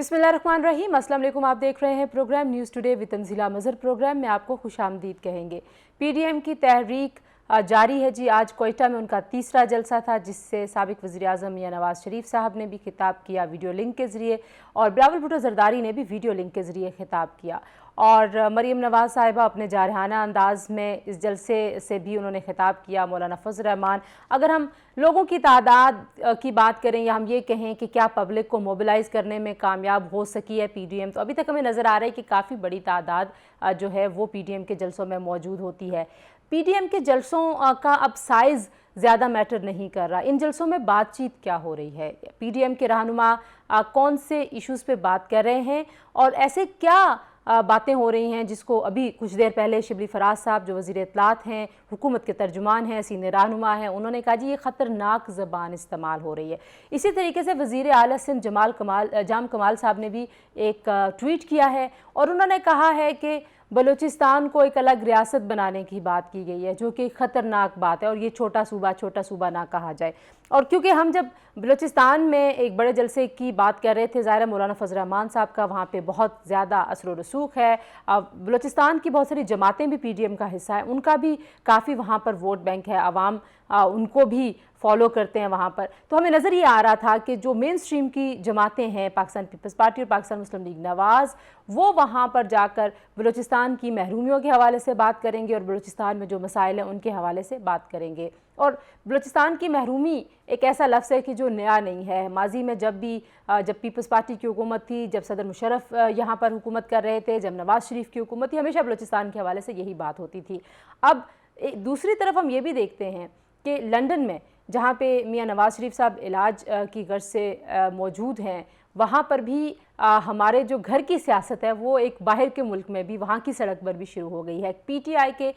बिस्मिल्लाहिर्रहमानिर्रहीम। अस्सलाम वालेकुम। आप देख रहे हैं program news today with Tanzeela Mazhar. Program में आपको खुशामदीद कहेंगे। पीडीएम की तहरीक जारी है जी। आज कोयटा में उनका तीसरा जलसा था, जिससे साबिक वज़ीर आज़म मियां नवाज़ शरीफ साहब ने भी खिताब किया वीडियो लिंक के ज़रिए, और बिलावल भुट्टो ज़रदारी ने भी वीडियो लिंक के ज़रिए खिताब किया। और मरीम नवाज़ साहिबा अपने जारहाना अंदाज में इस जलसे से भी उन्होंने खिताब किया। मौलाना फजल रहमान, अगर हम लोगों की तादाद की बात करें या हम ये कहें कि क्या पब्लिक को मोबिलाइज़ करने में कामयाब हो सकी है पीडीएम, तो अभी तक हमें नज़र आ रहा है कि काफ़ी बड़ी तादाद जो है वो पीडीएम के जलसों में मौजूद होती है। पीडीएम के जलसों का अब साइज़ ज़्यादा मैटर नहीं कर रहा। इन जलसों में बातचीत क्या हो रही है, पीडीएम के रहनुमा कौन से इश्यूज़ पे बात कर रहे हैं, और ऐसे क्या बातें हो रही हैं जिसको अभी कुछ देर पहले शिबली फराज साहब जो वज़ीर इत्तलात हैं, हुकूमत के तर्जुमान हैं, सीनियर रहनुमा हैं, उन्होंने कहा जी ये ख़तरनाक ज़बान इस्तेमाल हो रही है। इसी तरीके से वज़ीर आला सिंध जाम कमाल साहब ने भी एक ट्वीट किया है और उन्होंने कहा है कि बलूचिस्तान को एक अलग रियासत बनाने की बात की गई है, जो कि ख़तरनाक बात है, और ये छोटा सूबा ना कहा जाए। और क्योंकि हम जब बलूचिस्तान में एक बड़े जलसे की बात कर रहे थे, ज़ाहिर मौलाना फजल रहमान साहब का वहाँ पे बहुत ज़्यादा असर व रसूख है। बलूचिस्तान की बहुत सारी जमातें भी पीडीएम का हिस्सा है, उनका भी काफ़ी वहाँ पर वोट बैंक है, आवाम उनको भी फॉलो करते हैं वहाँ पर। तो हमें नज़र ये आ रहा था कि जो मेन स्ट्रीम की जमातें हैं, पाकिस्तान पीपल्स पार्टी और पाकिस्तान मुस्लिम लीग नवाज़, वो वहाँ पर जाकर बलूचिस्तान की महरूमियों के हवाले से बात करेंगे और बलूचिस्तान में जो मसाइल हैं उनके हवाले से बात करेंगे। और बलूचिस्तान की महरूमी एक ऐसा लफ्ज़ है कि जो नया नहीं है। माजी में जब पीपल्स पार्टी की हुकूमत थी, जब सदर मुशर्रफ यहाँ पर हुकूमत कर रहे थे, जब नवाज़ शरीफ की हुकूमत थी, हमेशा बलूचिस्तान के हवाले से यही बात होती थी। अब दूसरी तरफ हम ये भी देखते हैं कि लंदन में जहाँ पे मियां नवाज़ शरीफ साहब इलाज की गर्ज से मौजूद हैं, वहाँ पर भी हमारे जो घर की सियासत है वो एक बाहर के मुल्क में भी वहाँ की सड़क पर भी शुरू हो गई है। पीटीआई के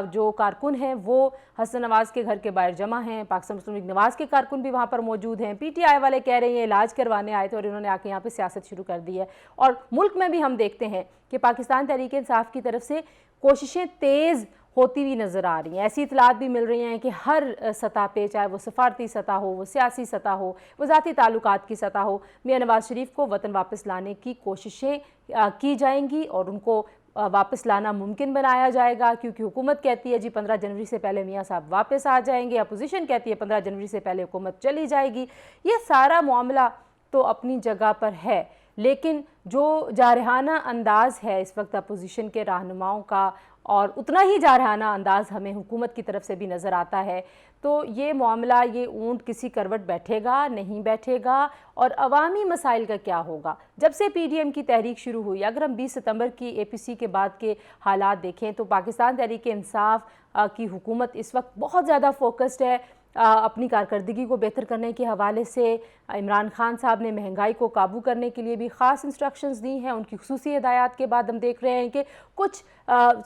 जो कारकुन हैं वो हसन नवाज़ के घर के बाहर जमा हैं, पाकिस्तान मुस्लिम लीग नवाज़ के कारकुन भी वहाँ पर मौजूद हैं। पीटीआई वाले कह रहे हैं इलाज करवाने आए थे और इन्होंने आके यहाँ पे सियासत शुरू कर दी है। और मुल्क में भी हम देखते हैं कि पाकिस्तान तहरीक इंसाफ की तरफ से कोशिशें तेज़ होती हुई नज़र आ रही हैं। ऐसी इतलात भी मिल रही हैं कि हर सतह पे, चाहे वो सफारती सतह हो, वो सियासी सतह हो, वो ज़ाती ताल्लुकात की सतह हो, मियां नवाज़ शरीफ को वतन वापस लाने की कोशिशें की जाएंगी और उनको वापस लाना मुमकिन बनाया जाएगा। क्योंकि हुकूमत कहती है जी 15 जनवरी से पहले मियां साहब वापस आ जाएंगे, अपोजिशन कहती है 15 जनवरी से पहले हुकूमत चली जाएगी। ये सारा मामला तो अपनी जगह पर है, लेकिन जो जारहाना अंदाज़ है इस वक्त अपोजिशन के रहनुमाओं का, और उतना ही जारहाना अंदाज़ हमें हुकूमत की तरफ से भी नज़र आता है। तो ये मामला, ये ऊंट किसी करवट बैठेगा नहीं बैठेगा, और अवामी मसाइल का क्या होगा। जब से पीडीएम की तहरीक शुरू हुई, अगर हम 20 सितंबर की एपीसी के बाद के हालात देखें तो पाकिस्तान तहरीक इंसाफ की हुकूमत इस वक्त बहुत ज़्यादा फोकस्ड है अपनी कारकर्दगी को बेहतर करने के हवाले से। इमरान खान साहब ने महंगाई को काबू करने के लिए भी ख़ास इंस्ट्रक्शंस दी हैं। उनकी खुसूसी हिदायत के बाद हम देख रहे हैं कि कुछ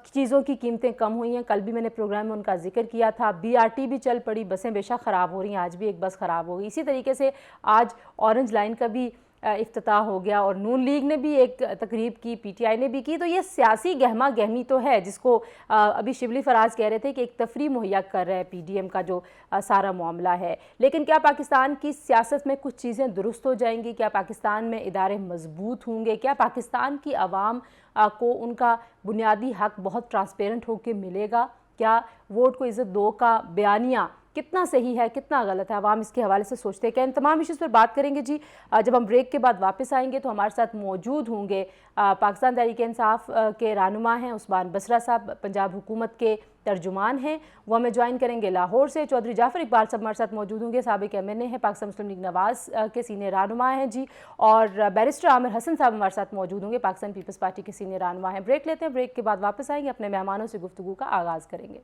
चीज़ों की कीमतें कम हुई हैं। कल भी मैंने प्रोग्राम में उनका जिक्र किया था। बीआरटी भी चल पड़ी, बसें बेशक ख़राब हो रही हैं, आज भी एक बस ख़राब हो गई। इसी तरीके से आज ऑरेंज लाइन का भी इफ्तिताह हो गया, और नून लीग ने भी एक तकरीब की, पीटीआई ने भी की। तो ये सियासी गहमा गहमी तो है, जिसको अभी शिबली फराज कह रहे थे कि एक तफरी मुहैया कर रहा है पीडीएम का जो सारा मामला है। लेकिन क्या पाकिस्तान की सियासत में कुछ चीज़ें दुरुस्त हो जाएंगी? क्या पाकिस्तान में इदारे मजबूत होंगे? क्या पाकिस्तान की आवाम को उनका बुनियादी हक बहुत ट्रांसपेरेंट होकर मिलेगा? क्या वोट को इज़्ज़त दो का बयानिया कितना सही है, कितना गलत है? आवाम इसके हवाले से सोचते हैं क्या? इन तमाम इश्यूज़ पर बात करेंगे जी। जब हम ब्रेक के बाद वापस आएंगे तो हमारे साथ मौजूद होंगे पाकिस्तान तहरीक इंसाफ के रहनुमा हैं उस्मान बसरा साहब, पंजाब हुकूमत के तर्जुमान हैं, वो हमें ज्वाइन करेंगे लाहौर से। चौधरी जाफर इकबाल साहब हमारे साथ मौजूद होंगे, साबिक एमएनए हैं, पाकिस्तान मुस्लिम लीग नवाज़ के सीनियर रहनुमा हैं जी। और बैरिस्टर आमिर हसन साहब हमारे साथ मौजूद होंगे, पाकिस्तान पीपल्स पार्टी के सीनियर रहनुमा हैं। ब्रेक लेते हैं, ब्रेक के बाद वापस आएंगे, अपने मेहमानों से गुफ्तगू का आगाज़ करेंगे।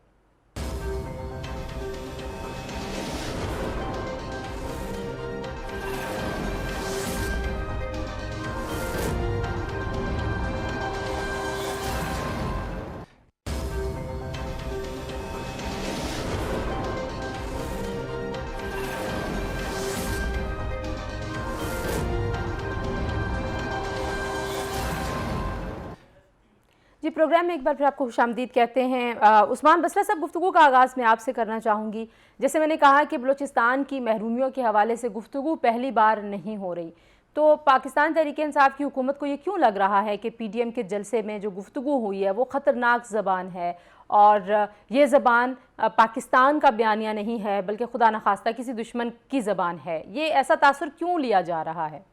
जी, प्रोग्राम में एक बार फिर आपको खुशामदीद कहते हैं। उस्मान बसरा साहब, गुफ्तगू का आगाज़ मैं आपसे करना चाहूँगी। जैसे मैंने कहा कि बलूचिस्तान की महरूमियों के हवाले से गुफ्तगू पहली बार नहीं हो रही। तो पाकिस्तान तहरीक-ए-इंसाफ की हुकूमत को ये क्यों लग रहा है कि पीडीएम के जलसे में जो गुफ्तगू हुई है वो ख़तरनाक ज़बान है और ये ज़बान पाकिस्तान का बयानिया नहीं है बल्कि खुदा न खास्ता किसी दुश्मन की ज़बान है, ये ऐसा तासुर क्यों लिया जा रहा है?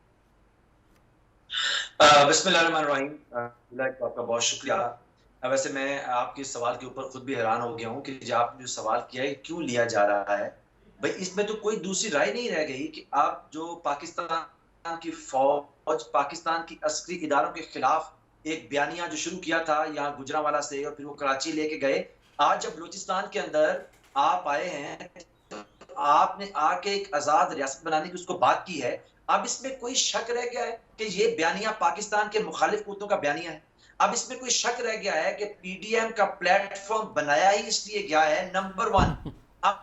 बिस्मिल्लाहिर्रहमानिर्रहीम। आपका बहुत शुक्रिया। वैसे मैं आपके सवाल के ऊपर खुद भी हैरान हो गया हूँ कि जो आपने जो सवाल किया है क्यों लिया जा रहा है। भाई इसमें तो कोई दूसरी राय नहीं रह गई कि आप जो पाकिस्तान की फौज, पाकिस्तान की अस्करी इदारों के खिलाफ एक बयानिया जो शुरू किया था यहाँ गुजरांवाला से और फिर वो कराची लेके गए, आज जब बलूचिस्तान के अंदर आप आए हैं तो आपने आके एक आजाद रियासत बनाने की उसको बात की है। अब इसमें कोई शक रह गया है कि ये बयानिया पाकिस्तान के मुखालिफ कुत्तों का बयानिया है? अब इसमें कोई शक रह गया है कि पीडीएम का प्लेटफॉर्म बनाया ही इसलिए गया है, नंबर 1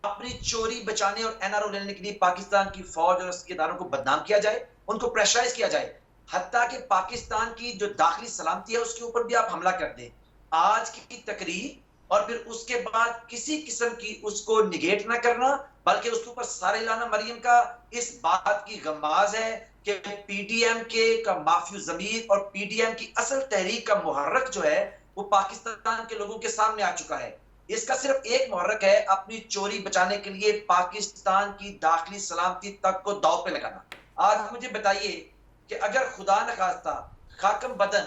अपनी चोरी बचाने और एनआरओ लेने के लिए पाकिस्तान की फौज और उसके इदारों को बदनाम किया जाए, उनको प्रेशराइज किया जाए, हत्ता कि पाकिस्तान की जो दाखिली सलामती है उसके ऊपर भी आप हमला कर दें। आज की तकरीर और फिर उसके बाद किसी किस्म की उसको निगेट ना करना, बल्कि उसके ऊपर सारे लाना मरियम का इस बात की गम्माज है कि पीडीएम के का माफिया ज़मीर और पीडीएम की असल तहरीक का मुहर्रक जो है वो पाकिस्तान के लोगों के सामने आ चुका है। इसका सिर्फ एक मुहर्रक है, अपनी चोरी बचाने के लिए पाकिस्तान की दाखिली सलामती तक को दांव पे लगाना। आज मुझे बताइए कि अगर खुदा न खास्ता खाकम बदन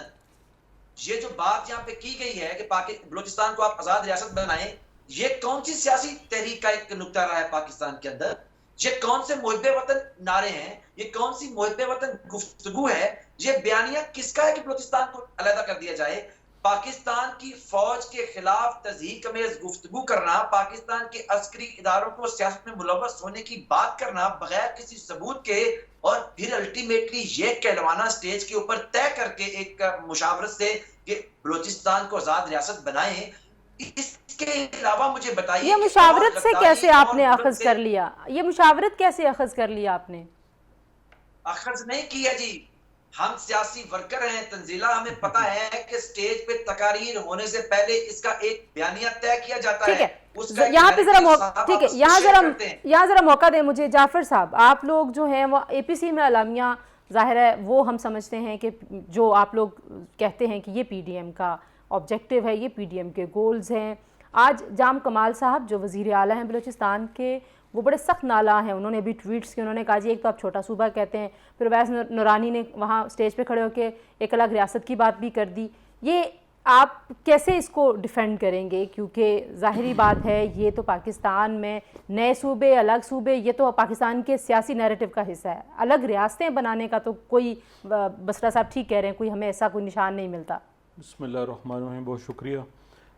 ये जो बात यहाँ पे की गई है कि बलूचिस्तान को आप आजाद रियासत बनाएं, ये कौन सी सियासी तहरीक का एक नुक्ता रहा है पाकिस्तान के अंदर? ये कौन से मुहिब्बे वतन नारे हैं? ये कौन सी मुहिब्बे वतन गुफ्तगू है? ये बयानिया किसका है कि बलूचिस्तान को अलग कर दिया जाए? पाकिस्तान की फौज के खिलाफ तज़हीक अमेज़ गुफ्तगू करना, पाकिस्तान के अस्करी इदारों को सियासत में मुलव्वस होने की बात करना बगैर किसी सबूत के, और फिर अल्टीमेटली ये कहलवाना स्टेज के ऊपर तय करके एक मुशावरत से कि बलूचिस्तान को आजाद रियासत बनाएं। इसके अलावा मुझे बताइए ये मुशावरत से कैसे आपने अखज़ कर लिया? ये मुशावरत कैसे अखज़ कर लिया आपने? अखज़ नहीं किया जी, हम सियासी वर्कर हैं तंजीला, हमें पता है कि स्टेज पे तकारीर होने से पहले इसका एक बयानिया तय किया जाता है। यहाँ पे जरा ठीक है, यहाँ जरा मौका दें मुझे जाफर साहब। आप लोग जो हैं वो एपीसी में अलामिया जाहिर है वो हम समझते हैं कि जो आप लोग कहते हैं कि ये पीडीएम का ऑब्जेक्टिव है, ये पीडीएम के गोल्स हैं। आज जाम कमाल साहब जो वज़ीर आला हैं बलूचिस्तान के, वो बड़े सख्त नाला हैं। उन्होंने अभी ट्वीट्स किए, उन्होंने कहा जी एक तो आप छोटा सूबा कहते हैं, फिर अवैस नूरानी ने वहाँ स्टेज पे खड़े होकर एक अलग रियासत की बात भी कर दी। ये आप कैसे इसको डिफेंड करेंगे? क्योंकि ज़ाहिरी बात है ये तो पाकिस्तान में नए सूबे, अलग सूबे, ये तो पाकिस्तान के सियासी नैरेटिव का हिस्सा है। अलग रियासतें बनाने का तो कोई, बसरा साहब ठीक कह रहे हैं, कोई हमें ऐसा कोई निशान नहीं मिलता। बिस्मिल्लाहिर्रहमानिर्रहीम, बहुत शुक्रिया।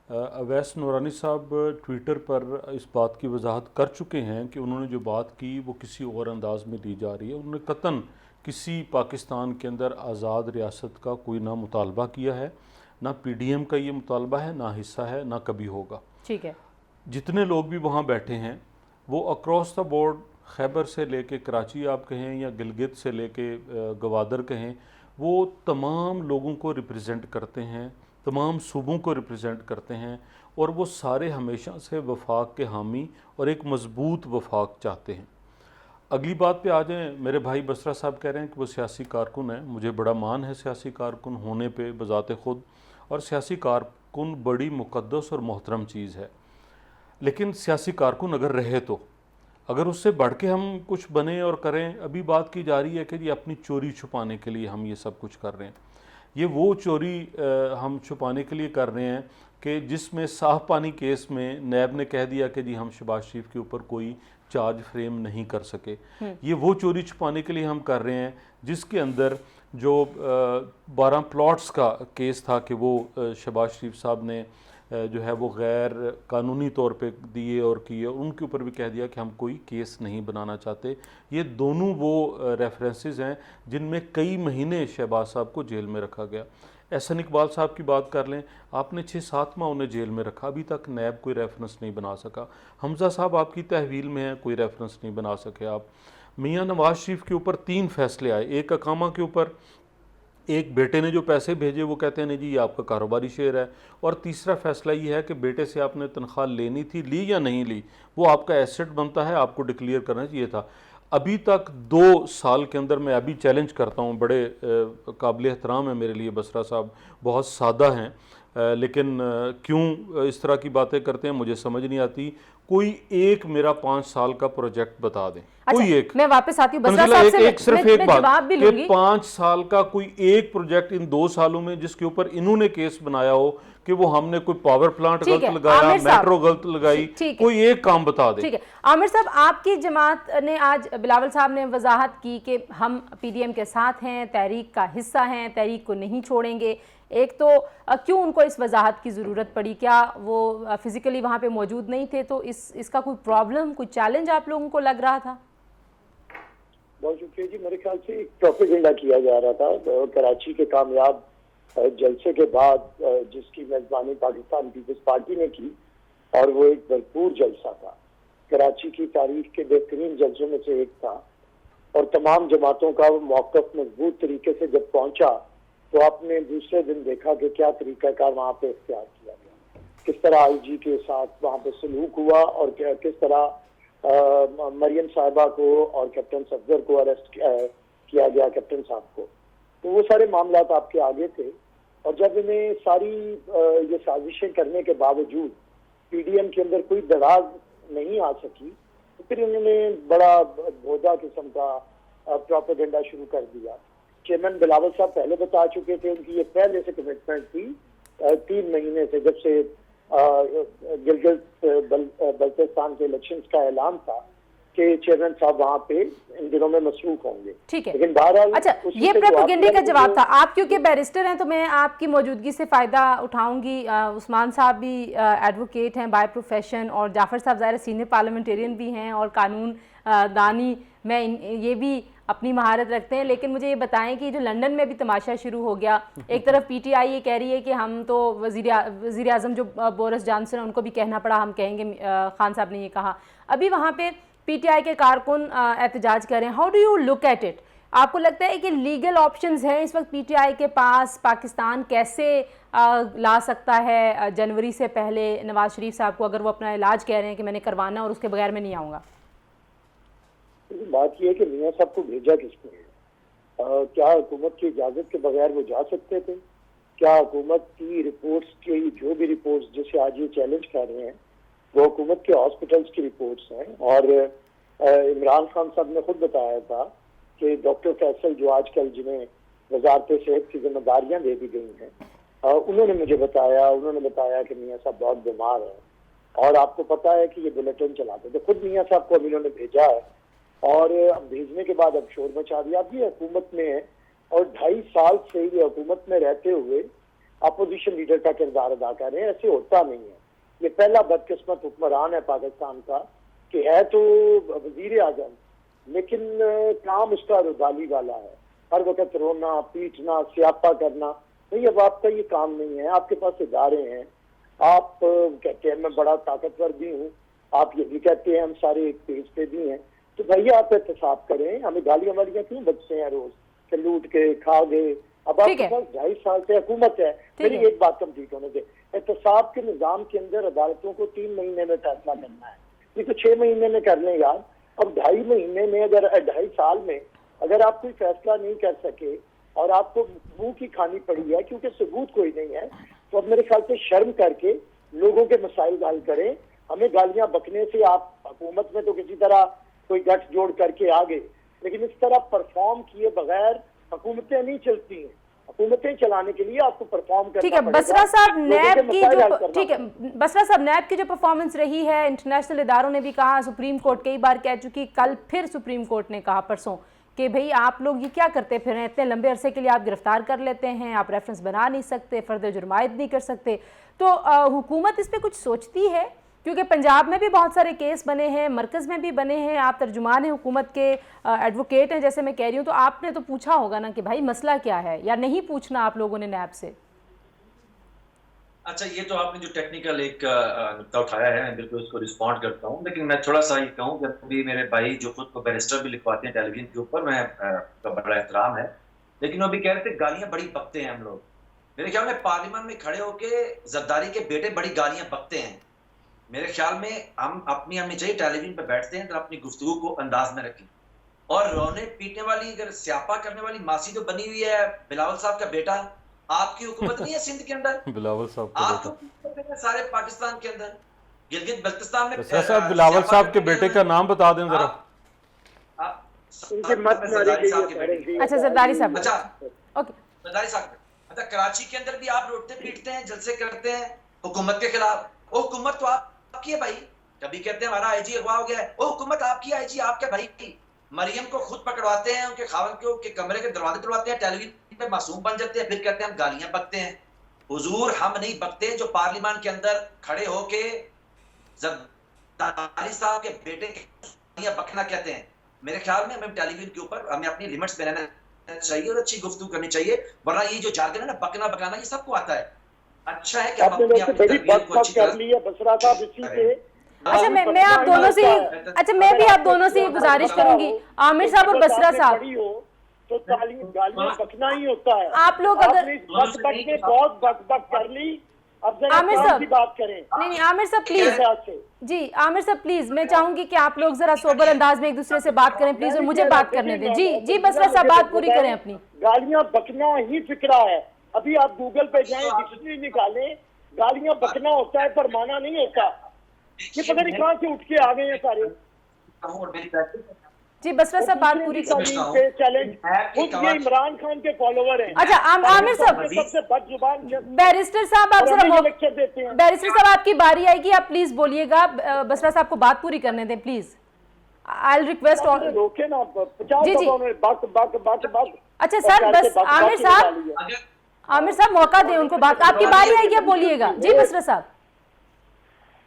अवैस नूरानी साहब ट्विटर पर इस बात की वजाहत कर चुके हैं कि उन्होंने जो बात की वो किसी और अंदाज में दी जा रही है। उन्होंने कतन किसी पाकिस्तान के अंदर आज़ाद रियासत का कोई ना मुतालबा किया है, ना पीडीएम का ये मुतालबा है, ना हिस्सा है, ना कभी होगा। ठीक है। जितने लोग भी वहाँ बैठे हैं वो अक्रॉस द बोर्ड, खैबर से लेके कराची आप कहें या गिलगित से लेके गवादर कहें, वो तमाम लोगों को रिप्रेजेंट करते हैं, तमाम सूबों को रिप्रेजेंट करते हैं, और वो सारे हमेशा से वफाक के हामी और एक मजबूत वफाक चाहते हैं। अगली बात पे आ जाएं, मेरे भाई बसरा साहब कह रहे हैं कि वो सियासी कारकुन है। मुझे बड़ा मान है सियासी कारकुन होने पे बज़ाते ख़ुद, और सियासी कारकुन बड़ी मुक़द्दस और मोहतरम चीज़ है। लेकिन सियासी कारकुन अगर रहे तो अगर उससे बढ़ के हम कुछ बने और करें, अभी बात की जा रही है कि जी अपनी चोरी छुपाने के लिए हम ये सब कुछ कर रहे हैं। ये वो चोरी हम छुपाने के लिए कर रहे हैं कि जिसमें साफ पानी केस में नैब ने कह दिया कि जी हम शहबाज शरीफ के ऊपर कोई चार्ज फ्रेम नहीं कर सके। ये वो चोरी छुपाने के लिए हम कर रहे हैं जिसके अंदर जो 12 प्लॉट्स का केस था कि वो शहबाज शरीफ साहब ने जो है वो गैर कानूनी तौर पे दिए और किए, उनके ऊपर भी कह दिया कि हम कोई केस नहीं बनाना चाहते। ये दोनों वो रेफरेंसेस हैं जिनमें कई महीने शहबाज साहब को जेल में रखा गया। एहसन इकबाल साहब की बात कर लें, आपने 6-7 माह उन्हें जेल में रखा, अभी तक नैब कोई रेफरेंस नहीं बना सका। हमजा साहब आपकी तहवील में है, कोई रेफरेंस नहीं बना सके आप। मियाँ नवाज शरीफ के ऊपर 3 फैसले आए, एक अकामा के ऊपर, एक बेटे ने जो पैसे भेजे वो कहते हैं नहीं जी ये आपका कारोबारी शेयर है, और तीसरा फैसला ये है कि बेटे से आपने तनख्वाह लेनी थी, ली या नहीं ली, वो आपका एसेट बनता है, आपको डिक्लेयर करना चाहिए था। अभी तक 2 साल के अंदर, मैं अभी चैलेंज करता हूँ, बड़े काबिल एहतराम है मेरे लिए बसरा साहब, बहुत सादा हैं, लेकिन क्यों इस तरह की बातें करते हैं मुझे समझ नहीं आती। कोई एक मेरा 5 साल का प्रोजेक्ट बता दें। अच्छा, कोई एक, मैं वापस आती हूँ बसरा तंजीला, साहब से, सिर्फ मैं एक बात जवाब भी कि लूंगी। 5 साल का कोई एक प्रोजेक्ट इन 2 सालों में जिसके ऊपर इन्होंने केस बनाया हो कि वो हमने कोई पावर प्लांट ठीक गलत है, लगाया, आमिर साहब, मेट्रो गलत लगाई, ठीक है, कोई एक काम बता दे। ठीक है। आमिर साहब, आपकी जमात ने आज, बिलावल साहब ने वजाहत की कि हम पीडीएम के साथ हैं, तहरीक का हिस्सा हैं, तहरीक को नहीं छोड़ेंगे। एक तो क्यों उनको इस वजाहत की ज़रूरत पड़ी? क्या वो फिजिकली वहाँ पे मौजूद नहीं थे? तो इसका कोई प्रॉब्लम, कोई चैलेंज आप लोगों को लग रहा था? बहुत शुक्रिया जी। मेरे ख्याल से एक प्रोपेगेंडा किया जा रहा था कराची के कामयाब जलसे के बाद, जिसकी मेजबानी पाकिस्तान पीपल्स पार्टी ने की, और वो एक भरपूर जलसा था, कराची की तारीख के बेहतरीन जलसों में से एक था। और तमाम जमातों का वो मौक़िफ़ मजबूत तरीके से जब पहुंचा तो आपने दूसरे दिन देखा कि क्या तरीक़ाकार वहाँ पे इख्तियार किया गया, किस तरह आईजी के साथ वहाँ पे सलूक हुआ, और किस तरह मरियम साहिबा को और कैप्टन सफदर को अरेस्ट किया गया, कैप्टन साहब को। तो वो सारे मामला आपके आगे थे। और जब इन्हें सारी ये साजिशें करने के बावजूद पीडीएम के अंदर कोई दराज नहीं आ सकी, तो फिर उन्होंने बड़ा भोदा किस्म का प्रोपेगेंडा शुरू कर दिया। चेयरमैन बिलावल साहब पहले बता चुके थे, उनकी ये पहले से कमिटमेंट थी 3 महीने से, जब से गिलगित बल्तिस्तान के इलेक्शंस का ऐलान था कि चेयरमैन साहब वहाँ पे इन दिनों में मसरूफ होंगे। ठीक है, लेकिन बहरहाल अच्छा, ये प्रोपेगेंडे का जवाब था। आप क्योंकि बैरिस्टर हैं तो मैं आपकी मौजूदगी से फ़ायदा उठाऊंगी। उस्मान साहब भी एडवोकेट हैं बाय प्रोफेशन, और जाफ़र साहब ज़ाहिर सीनियर पार्लियामेंटेरियन भी हैं और कानून दानी में ये भी अपनी महारत रखते हैं। लेकिन मुझे ये बताएं कि जो लंदन में भी तमाशा शुरू हो गया, एक तरफ पीटीआई ये कह रही है कि हम तो वज़ीर आज़म जो बोरिस जॉनसन है उनको भी कहना पड़ा, हम कहेंगे, खान साहब ने ये कहा। अभी वहाँ पे पीटीआई के कारकुन एहतजाज कर रहे हैं। How do you look at it? आपको लगता है कि लीगल ऑप्शंस हैं इस वक्त पीटीआई के पास? पाकिस्तान कैसे ला सकता है जनवरी से पहले नवाज शरीफ साहब को, अगर वो अपना इलाज कह रहे हैं कि मैंने करवाना और उसके बगैर मैं नहीं आऊँगा? बात यह है कि मियाँ साहब को भेजा किसने है? क्या हुकूमत की इजाजत के बगैर वो जा सकते थे? क्या हुकूमत की रिपोर्ट्स की, जो भी रिपोर्ट्स जिसे आज ये चैलेंज कर रहे हैं, वो हुकूमत के हॉस्पिटल्स की रिपोर्ट्स हैं? और इमरान खान साहब ने खुद बताया था कि डॉक्टर फैसल जो आजकल जिन्हें वजारत सेहत की जिम्मेदारियां दे दी गई हैं, उन्होंने मुझे बताया, कि मियाँ साहब बहुत बीमार हैं। और आपको पता है कि ये बुलेटिन चलाते थे, खुद मियाँ साहब को अभी इन्होंने भेजा है, और भेजने के बाद अब शोर मचा दिया। अब ये हुकूमत में है, और 2.5 साल से ये हुकूमत में रहते हुए अपोजिशन लीडर का किरदार अदा कर रहे हैं। ऐसे होता नहीं है। ये पहला बदकिस्मत हुक्मरान है पाकिस्तान का कि है तो वजीर आजम, लेकिन काम उसका रुदाली वाला है, हर वक्त रोना पीटना स्यापा करना। नहीं, अब आपका ये काम नहीं है। आपके पास इदारे हैं, आप कहते हैं मैं बड़ा ताकतवर भी हूँ, आप ये भी कहते हैं हम सारे एक पेज पे भी हैं, तो भैया आप एहतसाब करें। हमें गालियां वालियां क्यों बचते हैं रोज कि लूट के खा गए? अब आपके पास 2.5 साल से हुकूमत है। मेरी एक बात कंप्लीट होने दे। एहतसाब के निजाम के अंदर अदालतों को 3 महीने में फैसला करना है, ये तो 6 महीने में कर लें यार। अब 2.5 महीने में, अगर 2.5 साल में अगर आप कोई फैसला नहीं कर सके और आपको मुंह की खानी पड़ी है क्योंकि सबूत कोई नहीं है, तो अब मेरे ख्याल से शर्म करके लोगों के मसाइल हल करें। हमें गालियां बकने से, आप हुकूमत में तो किसी तरह कोई गठ जोड़ करके आ गए, लेकिन इस तरह परफॉर्म किए बगैर हुकूमतें नहीं चलती हैं। हुकूमतें चलाने के लिए आपको परफॉर्म करना ठीक है। पड़ेगा। बसरा साहब, नैब की जो, ठीक है, बसरा साहब, नैब की जो परफॉर्मेंस रही है, इंटरनेशनल इदारों ने भी कहा, सुप्रीम कोर्ट कई बार कह चुकी, कल फिर सुप्रीम कोर्ट ने कहा परसों कि भाई आप लोग ये क्या करते फिर हैं? इतने लंबे अरसे के लिए आप गिरफ्तार कर लेते हैं, आप रेफरेंस बना नहीं सकते, फर्द जुर्मायत नहीं कर सकते। तो हुकूमत इस पर कुछ सोचती है? क्योंकि पंजाब में भी बहुत सारे केस बने हैं, मरकज़ में भी बने हैं, आप तर्जुमान हैं हुकूमत के, एडवोकेट हैं जैसे मैं कह रही हूँ, तो आपने तो पूछा होगा ना कि भाई मसला क्या है, या नहीं पूछना आप लोगों ने नैब से? अच्छा, ये तो आपने जो टेक्निकल एक नुकता उठाया है, मैं बिल्कुल उसको रिस्पॉन्ड करता हूँ, लेकिन मैं थोड़ा सा ये कहूँ कि अभी मेरे भाई जो खुद को बैरिस्टर भी लिखवाते हैं टेलीविजन के ऊपर, मैं का बड़ा एहतराम है, लेकिन वो भी कह रहे थे गालियां बड़ी बकते हैं हम लोग। मेरे ख्याल में पार्लियामेंट में खड़े होके जरदारी के बेटे बड़ी गालियां बकते हैं। मेरे ख्याल में हम अपनी हमें चाहिए टेलीविजन पे बैठते हैं तो अपनी गुफ्तगू को अंदाज में रखें। और रोने पीटने वाली, अगर स्यापा करने वाली मासी तो बनी हुई है बिलावल साहब का बेटा। आपकी हुकूमत नहीं है सिंध के अंदर, बिलावल साहब का आप बेटा। हुकूमत है सारे पाकिस्तान के अंदर। गिलगित बल्तिस्तान में बसरा साहब, बिलावल साहब के बेटे का नाम बता दें जरा। उनकी मत मारी गई है। अच्छा जरदारी साहब, अच्छा ओके। जरदारी साहब, अच्छा कराची के अंदर भी आप लौटते पीटते हैं, जलसे करते हैं हुकूमत के खिलाफ। वो हुकूमत तो आपकी है भाई। कभी कहते हैं हमारा आईजी अगवा हो गया है, वो हुकूमत आपकी आईजी आपके भाई की। मरियम को खुद पकड़वाते हैं, उनके खावन के कमरे के दरवाजे तोड़वाते हैं, टेलीविजन पे मासूम बन जाते हैं, फिर कहते हैं हम गालियां बकते हैं। हुजूर हम नहीं बकते, जो पार्लियामान के अंदर खड़े होके जरदारी साहब के बेटे के बकना कहते हैं। मेरे ख्याल में हमें टेलीविजन के ऊपर हमें अपनी लिमिट्स में रहना चाहिए और अच्छी गुफ्तगू करनी चाहिए, वरना ये जो जार्गन है ना बकना बकाना, ये सबको आता है। अच्छा है कि हम आपने अपनी वैसे अपनी बड़ी तरबियत को बात अच्छी कर तरह ली है बसरा साहब इसी पे। अच्छा मैं आप दोनों से अच्छा मैं भी आप दोनों से गुजारिश करूंगी, आमिर साहब और बसरा साहब, तो गालियां बकना ही होता है। आप लोग अगर आपने इस बक बक में बहुत बक बक कर ली, अब जरा आमिर काम साहब, की बात करें। नहीं आमिर साहब प्लीज, से जी आमिर साहब प्लीज, मैं चाहूंगी कि आप लोग जरा सोबर अंदाज में एक दूसरे से बात करें प्लीज, और मुझे बात करने दें। जी जी बसरा साहब बात पूरी करें अपनी। गालियां बकना ही फिक्रा है। अभी आप गूगल पे जाएं, डिक्शनरी निकालें, गालियां बकना होता है, फरमाना नहीं होता। ये पता नहीं कहां से उठ के आ गए हैं सारे। जी बसरा साहब बात पूरी करें। चैलेंज खुद ये इमरान खान के फॉलोवर हैं। अच्छा आमिर साहब, सबसे बदजुबान बैरिस्टर साहब आप जरा लेक्चर देते हैं। बैरिस्टर साहब आपकी बारी आएगी, आप प्लीज बोलिएगा, बसरा साहब को बात पूरी करने दें please. I will request on, रोके ना 50 जी, जी। दफा उन्होंने बक बक बक बक। अच्छा सर बस आमिर साहब मौका दें उनको बात, आपकी बारी आएगी, आप बोलिएगा। जी बसरा साहब।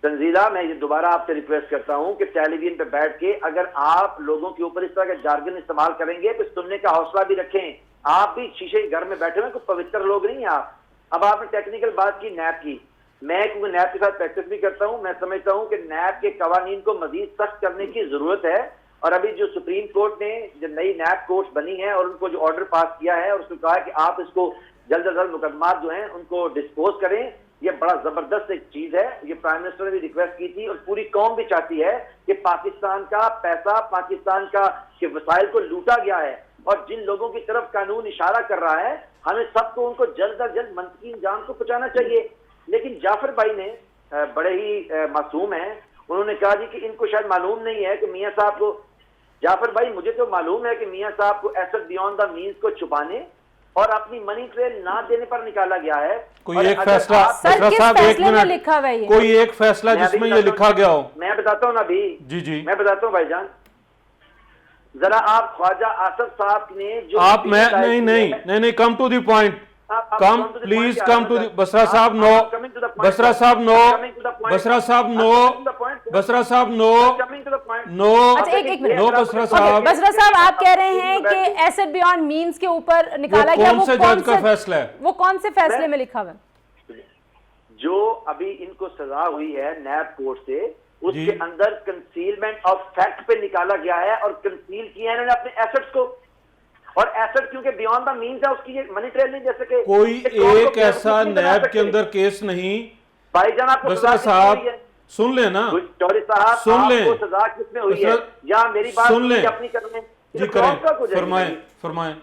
तंजीला, मैं ये दोबारा आपसे रिक्वेस्ट करता हूं कि टेलीविजन पे बैठ के अगर आप लोगों के ऊपर इस तरह का जार्गन इस्तेमाल करेंगे तो सुनने का हौसला भी रखें। आप भी शीशे के घर में बैठे हुए, कुछ पवित्र लोग नहीं हैं आप। अब आपने टेक्निकल बात की नैब की, मैं क्योंकि नैब के साथ प्रैक्टिस भी करता हूं, मैं समझता हूं कि नैब के कवानीन को मजीद सख्त करने की जरूरत है। और अभी जो सुप्रीम कोर्ट ने जो नई नैब कोर्ट बनी है और उनको जो ऑर्डर पास किया है और उसको कहा है कि आप इसको जल्द से जल्द मुकदमा जो है उनको डिस्पोज करें, ये बड़ा जबरदस्त एक चीज है। ये प्राइम मिनिस्टर ने भी रिक्वेस्ट की थी और पूरी कौम भी चाहती है कि पाकिस्तान का पैसा, पाकिस्तान का के वसाइल को लूटा गया है और जिन लोगों की तरफ कानून इशारा कर रहा है, हमें सबको उनको जल्द अज जल्द मंतकी इंजाम को पहुंचाना चाहिए। लेकिन जाफर भाई ने बड़े ही मासूम हैं, उन्होंने कहा जी कि इनको शायद मालूम नहीं है कि मियाँ साहब को, जाफर भाई मुझे तो मालूम है कि मियाँ साहब को एसेट बियॉन्ड द मीन्स को छुपाने और अपनी मनी ट्रेल ना देने पर निकाला गया है। कोई एक फैसला, बसरा साहब एक मिनट, कोई एक फैसला जिसमें ये लिखा गया हो। मैं बताता हूँ ना अभी, जी जी मैं बताता हूँ भाईजान, जरा आप ख्वाजा आसफ साहब ने जो आप, मैं नहीं, come to the point, come please come to the, Basra साहब नो, बसरा साहब नो, बसरा साहब नो, बसरा साहब नो, नो, अच्छा एक मिनट, नो बसरा साहब। बसरा साहब आप कह रहे हैं कि एसेट बियॉन्ड मींस के ऊपर निकाला गया, कौन से जज का फैसला है? वो कौन से फैसले में लिखा हुआ है? जो अभी इनको सजा हुई है नैब कोर्ट से, उसके अंदर कंसीलमेंट ऑफ फैक्ट पे निकाला गया है और कंसील किया है इन्होंने अपने एसेट्स को। और एसेट क्योंकि बियॉन्ड द मींस है, उसकी ये मनी ट्रेल नहीं, जैसे कि कोई एक ऐसा नैब के अंदर केस नहीं। भाईजान आपको बसरा साहब सुन ले ना, चौधरी साहब, सुन ले, आपको सजा किसमें हुई है? या मेरी बात सुन ले, अपनी करने जी करें, फरमाएं फरमाएं।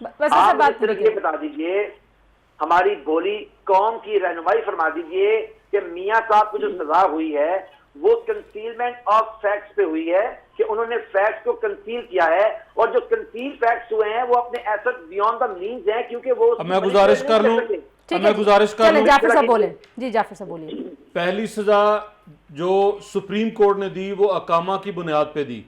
बसरा बात पूरी ये बता दीजिए, हमारी बोली कौम की रहनुमाई फरमा दीजिए कि मियां साहब को जो सजा हुई है वो कंसीलमेंट ऑफ फैक्ट्स पे हुई है कि उन्होंने फैक्ट्स को कंसील किया है और जो कंसील फैक्ट्स हुए हैं वो अपने एसेट बियॉन्ड द मींस हैं, क्योंकि वो मैं गुजारिश कर लूं, मैं गुजारिश कर लूं, जाफर साहब बोले। जी जाफर साहब बोलिए। पहली सजा जो सुप्रीम कोर्ट ने दी वो अकामा की बुनियाद पे दी,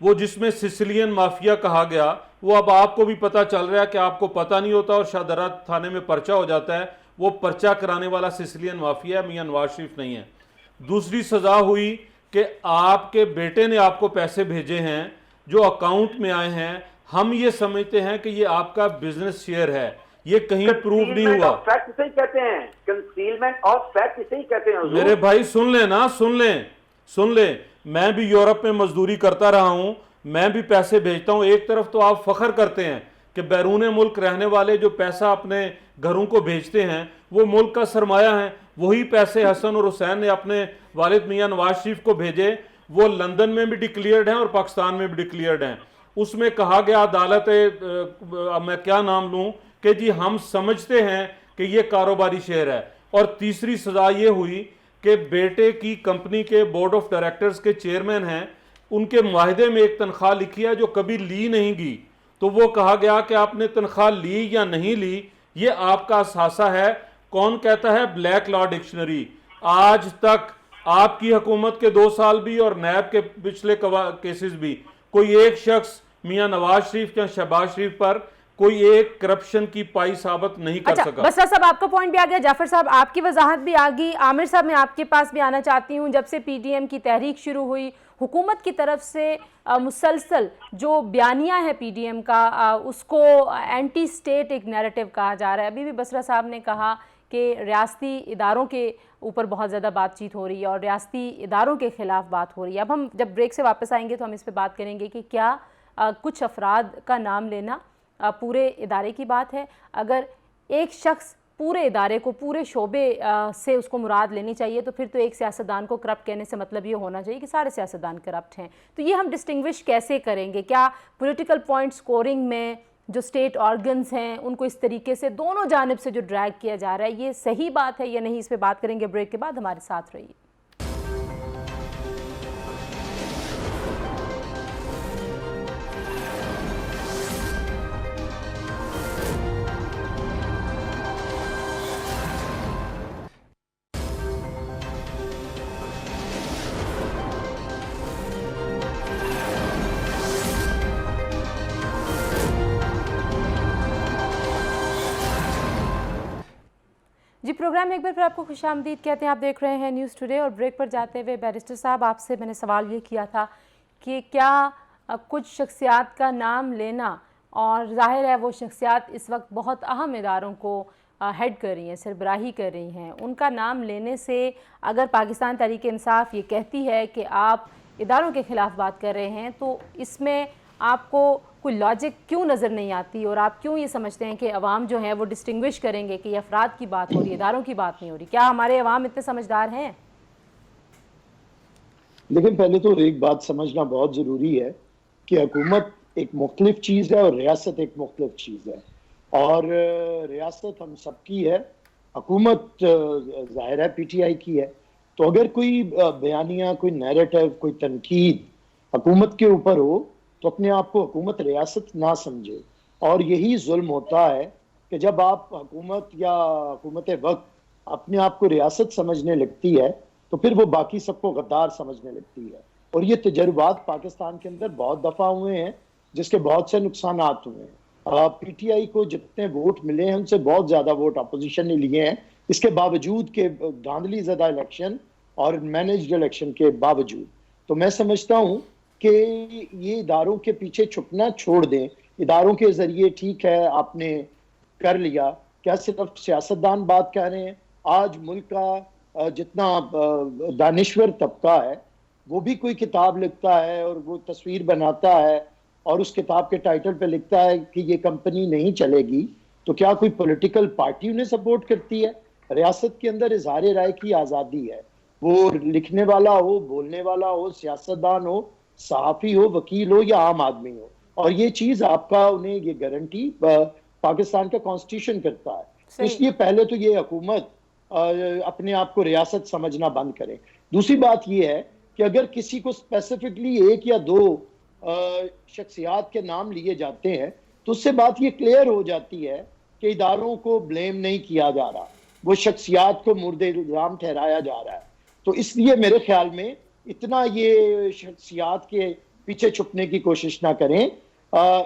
वो जिसमें सिसिलियन माफिया कहा गया, वो अब आपको भी पता चल रहा है कि आपको पता नहीं होता और शाहदरा थाने में पर्चा हो जाता है, वो पर्चा कराने वाला सिसिलियन माफिया है, मियां नवाज शरीफ नहीं है। दूसरी सजा हुई कि आपके बेटे ने आपको पैसे भेजे हैं जो अकाउंट में आए हैं, हम ये समझते हैं कि ये आपका बिजनेस शेयर है, ये कहीं प्रूव नहीं हुआ। फैक्ट इसे ही कहते हैं, कंसीलमेंट ऑफ फैक्ट इसे ही कहते हैं। मेरे भाई सुन ले ना, सुन ले, मैं भी यूरोप में मजदूरी करता रहा हूं, मैं भी पैसे भेजता हूं। एक तरफ तो आप फख्र करते हैं कि बैरून मुल्क रहने वाले जो पैसा अपने घरों को भेजते हैं वो मुल्क का सरमाया है, वही पैसे हसन और हुसैन ने अपने वालिद मियां नवाज शरीफ को भेजे वो लंदन में भी डिक्लेयर्ड हैं और पाकिस्तान में भी डिक्लेयर्ड हैं। उसमें कहा गया अदालत मैं क्या नाम लूं कि जी हम समझते हैं कि ये कारोबारी शेयर है। और तीसरी सजा ये हुई कि बेटे की कंपनी के बोर्ड ऑफ डायरेक्टर्स के चेयरमैन हैं, उनके मुआहदे में एक तनख्वाह लिखी है जो कभी ली नहीं गई। तो वो कहा गया कि आपने तनख्वाह ली या नहीं ली ये आपका असासा है। कौन कहता है? Black law dictionary. आज तक आपकी हुकूमत के 2 साल भी और नैब के पिछले केसेस भी कोई एक शख्स मियां नवाज शरीफ या शहबाज शरीफ पर कोई एक करप्शन की पाई साबित नहीं कर सका। बसरा साहब आपका पॉइंट भी आ गया, जाफर साहब आपकी वजाहत भी आ गई। आमिर साहब मैं आपके पास भी आना चाहती हूँ। जब से पीडीएम की तहरीक शुरू हुई, हुकूमत की तरफ से मुसलसल जो बयानिया है पीडीएम का, उसको एंटी स्टेट एक नैरेटिव कहा जा रहा है। अभी भी बसरा साहब ने कहा कि रियासती इदारों के ऊपर बहुत ज़्यादा बातचीत हो रही है और रियासती इदारों के ख़िलाफ़ बात हो रही है। अब हम जब ब्रेक से वापस आएंगे तो हम इस पर बात करेंगे कि क्या कुछ अफराद का नाम लेना पूरे इदारे की बात है। अगर एक शख्स पूरे इदारे को, पूरे शोबे से उसको मुराद लेनी चाहिए तो फिर तो एक सियासतदान को करप्ट कहने से मतलब ये होना चाहिए कि सारे सियासतदान करप्ट हैं। तो ये हम डिस्टिंग्विश कैसे करेंगे? क्या पॉलिटिकल पॉइंट स्कोरिंग में जो स्टेट ऑर्गन्स हैं उनको इस तरीके से दोनों जानिब से जो ड्रैग किया जा रहा है, ये सही बात है या नहीं? इस पर बात करेंगे ब्रेक के बाद। हमारे साथ रहिए। जी, प्रोग्राम में एक बार फिर आपको खुशामदीद कहते हैं। आप देख रहे हैं न्यूज़ टुडे। और ब्रेक पर जाते हुए बैरिस्टर साहब आपसे मैंने सवाल ये किया था कि क्या कुछ शख्सियात का नाम लेना, और जाहिर है वो शख्सियात इस वक्त बहुत अहम इदारों को हेड कर रही हैं, सरबराही कर रही हैं, उनका नाम लेने से अगर पाकिस्तान तहरीक इंसाफ ये कहती है कि आप इदारों के ख़िलाफ़ बात कर रहे हैं तो इसमें आपको कोई लॉजिक क्यों नज़र नहीं आती और आप क्यों ये समझते हैं कि अवाम जो है वो डिस्टिंग्विश करेंगे कि ये अफराद की बात हो रही है, इदारों की बात नहीं हो रही? क्या हमारे अवाम इतने समझदार हैं? लेकिन पहले तो एक बात समझना बहुत ज़रूरी है कि हुकूमत एक मुख्तलिफ चीज़ है और रियासत एक मुख्तलिफ चीज़ है। और रियासत हम सबकी है, हुकूमत ज़ाहिर है पीटीआई की है। तो अगर कोई बयानिया, कोई नैरेटिव, कोई तनकीद हुकूमत के ऊपर हो तो अपने आप को हुकूमत रियासत ना समझे। और यही जुल्म होता है कि जब आप हुकूमत या हुकूमत वक्त अपने आप को रियासत समझने लगती है तो फिर वो बाकी सबको गद्दार समझने लगती है। और ये तजर्बात पाकिस्तान के अंदर बहुत दफ़ा हुए हैं जिसके बहुत से नुकसान हुए हैं। पीटीआई को जितने वोट मिले हैं उनसे बहुत ज़्यादा वोट अपोजिशन ने लिए हैं, इसके बावजूद के धांधली ज़दा इलेक्शन और मैनेज्ड इलेक्शन के बावजूद। तो मैं समझता हूँ कि ये इदारों के पीछे छुपना छोड़ दें। इदारों के ज़रिए ठीक है आपने कर लिया, क्या सिर्फ सियासतदान बात कर रहे हैं? आज मुल्क का जितना दानिश्वर तबका है वो भी कोई किताब लिखता है और वो तस्वीर बनाता है और उस किताब के टाइटल पे लिखता है कि ये कंपनी नहीं चलेगी, तो क्या कोई पॉलिटिकल पार्टी उन्हें सपोर्ट करती है? रियासत के अंदर इजहार राय की आज़ादी है, वो लिखने वाला हो, बोलने वाला हो, सियासतदान हो, सहाफ़ी हो, वकील हो या आम आदमी हो। और ये चीज़ आपका उन्हें ये गारंटी पाकिस्तान का कॉन्स्टिट्यूशन करता है। इसलिए पहले तो ये हुकूमत अपने आप को रियासत समझना बंद करे। दूसरी बात ये है कि अगर किसी को स्पेसिफिकली एक या दो शख्सियात के नाम लिए जाते हैं तो उससे बात ये क्लियर हो जाती है कि इदारों को ब्लेम नहीं किया जा रहा, वो शख्सियात को मुर्दे इल्ज़ाम ठहराया जा रहा है। तो इसलिए मेरे ख्याल में इतना ये शख्सियात के पीछे छुपने की कोशिश ना करें।